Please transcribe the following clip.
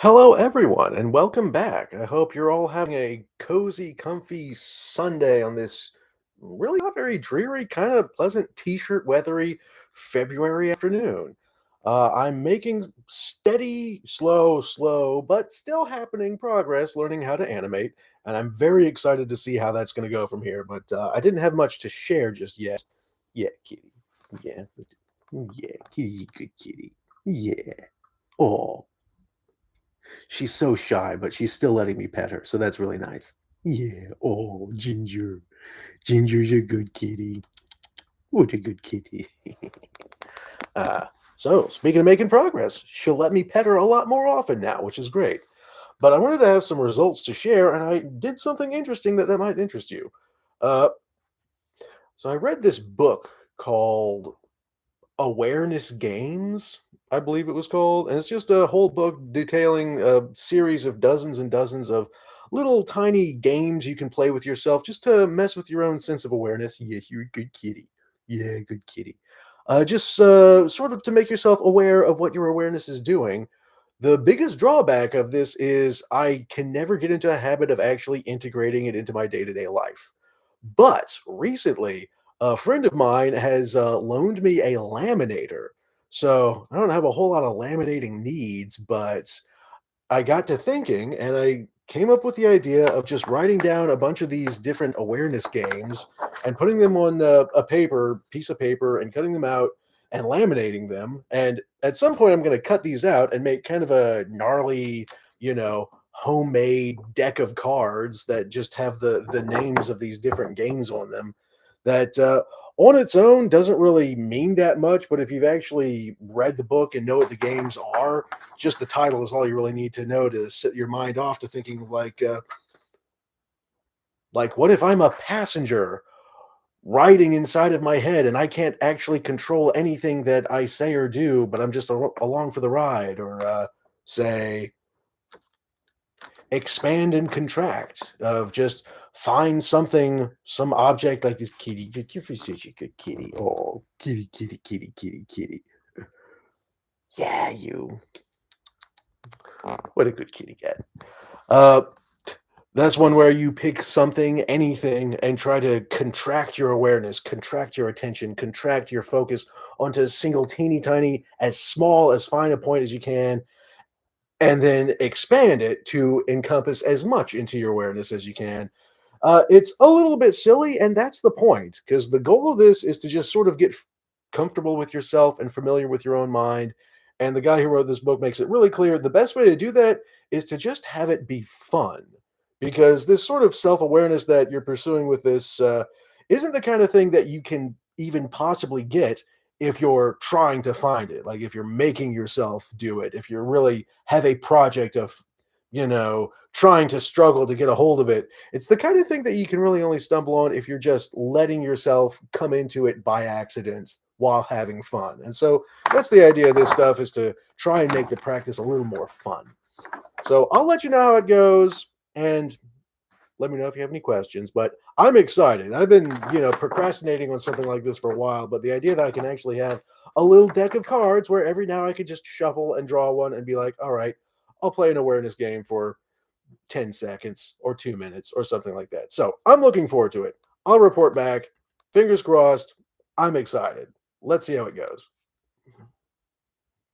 Hello, everyone, and welcome back. I hope you're all having a cozy, comfy Sunday on this really not very dreary, kind of pleasant t-shirt weathery February afternoon. I'm making steady, slow, but still happening progress learning how to animate, and I'm very excited to see how that's going to go from here. But I didn't have much to share just yet. Yeah, kitty. Yeah, yeah, kitty, good kitty. Yeah. Oh. She's so shy, but she's still letting me pet her, so that's really nice. Yeah. Oh, Ginger. Ginger's a good kitty. What a good kitty. Uh, so, speaking of making progress, she'll let me pet her a lot more often now, which is great. But I wanted to have some results to share, and I did something interesting that might interest you. Uh, so I read this book called Awareness Games, I believe it was called, and it's just a whole book detailing a series of dozens and dozens of little tiny games you can play with yourself just to mess with your own sense of awareness. Yeah, you're a good kitty. Yeah, good kitty. Just sort of to make yourself aware of what your awareness is doing. The biggest drawback of this is I can never get into a habit of actually integrating it into my day-to-day life. But recently, a friend of mine has loaned me a laminator. So I don't have a whole lot of laminating needs, but I got to thinking and I came up with the idea of just writing down a bunch of these different awareness games and putting them on piece of paper, and cutting them out and laminating them. And at some point, I'm going to cut these out and make kind of a gnarly, homemade deck of cards that just have the names of these different games on them. That on its own doesn't really mean that much, but if you've actually read the book and know what the games are, just the title is all you really need to know to set your mind off to thinking like what if I'm a passenger riding inside of my head and I can't actually control anything that I say or do, but I'm just along for the ride, or say expand and contract of just find something, some object like this kitty. You're such a good kitty. Oh, kitty, kitty, kitty, kitty, kitty. Yeah, you. What a good kitty cat. Uh, That's one where you pick something, anything, and try to contract your awareness, contract your attention, contract your focus onto a single teeny tiny, as small, as fine a point as you can, and then expand it to encompass as much into your awareness as you can. It's a little bit silly, and that's the point, because the goal of this is to just sort of get comfortable with yourself and familiar with your own mind. And the guy who wrote this book makes it really clear the best way to do that is to just have it be fun. Because this sort of self awareness that you're pursuing with this isn't the kind of thing that you can even possibly get if you're trying to find it. Like if you're making yourself do it, if you really have a project of, trying to struggle to get a hold of it. It's the kind of thing that you can really only stumble on if you're just letting yourself come into it by accident while having fun. And so that's the idea of this stuff, is to try and make the practice a little more fun. So I'll let you know how it goes, and let me know if you have any questions. But I'm excited. I've been, procrastinating on something like this for a while, but the idea that I can actually have a little deck of cards where every now I could just shuffle and draw one and be like, all right, I'll play an awareness game for 10 seconds or 2 minutes or something like that. So I'm looking forward to it. I'll report back. Fingers crossed. I'm excited. Let's see how it goes.